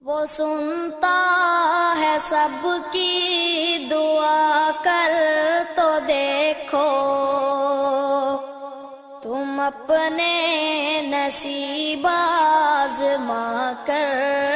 वो सुनता है सबकी दुआ, कर तो देखो तुम अपने नसीब आज़मा कर